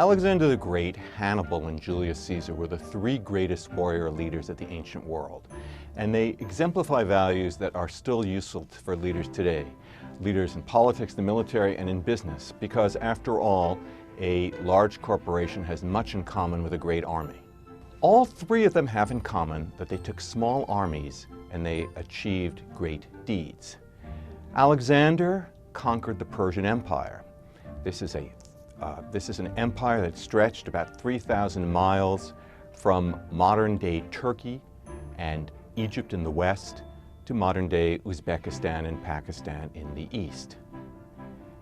Alexander the Great, Hannibal, and Julius Caesar were the three greatest warrior leaders of the ancient world. And they exemplify values that are still useful for leaders today. Leaders in politics, the military, and in business, because after all, a large corporation has much in common with a great army. All three of them have in common that they took small armies and they achieved great deeds. Alexander conquered the Persian Empire. This is an empire that stretched about 3,000 miles from modern-day Turkey and Egypt in the west to modern-day Uzbekistan and Pakistan in the east.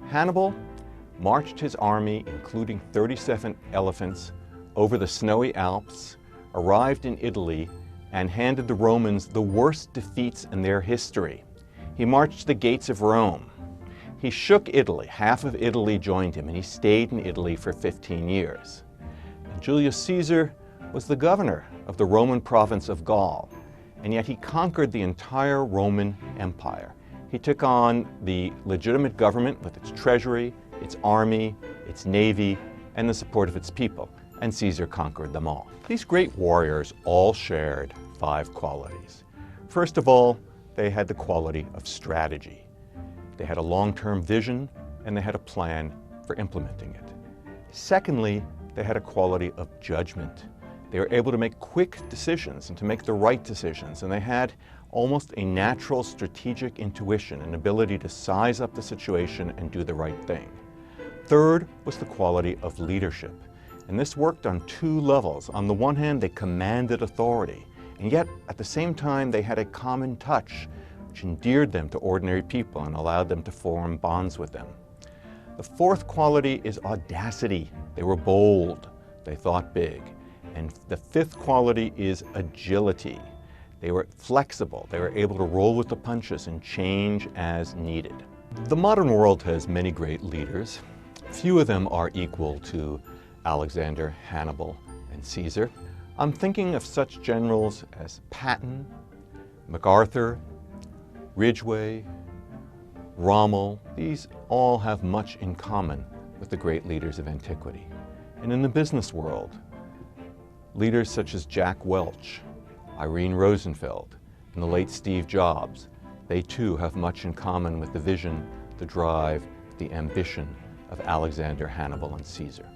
Hannibal marched his army, including 37 elephants, over the snowy Alps, arrived in Italy, and handed the Romans the worst defeats in their history. He marched to the gates of Rome. He shook Italy. Half of Italy joined him, and he stayed in Italy for 15 years. And Julius Caesar was the governor of the Roman province of Gaul, and yet he conquered the entire Roman Empire. He took on the legitimate government with its treasury, its army, its navy, and the support of its people, and Caesar conquered them all. These great warriors all shared 5 qualities. First of all, they had the quality of strategy. They had a long-term vision, and they had a plan for implementing it. Secondly, they had a quality of judgment. They were able to make quick decisions and to make the right decisions, and they had almost a natural strategic intuition, an ability to size up the situation and do the right thing. Third was the quality of leadership, and this worked on 2 levels. On the one hand, they commanded authority, and yet at the same time they had a common touch which endeared them to ordinary people and allowed them to form bonds with them. The fourth quality is audacity. They were bold, they thought big. And the fifth quality is agility. They were flexible. They were able to roll with the punches and change as needed. The modern world has many great leaders. Few of them are equal to Alexander, Hannibal, and Caesar. I'm thinking of such generals as Patton, MacArthur, Ridgway, Rommel. These all have much in common with the great leaders of antiquity. And in the business world, leaders such as Jack Welch, Irene Rosenfeld, and the late Steve Jobs, they too have much in common with the vision, the drive, the ambition of Alexander, Hannibal, and Caesar.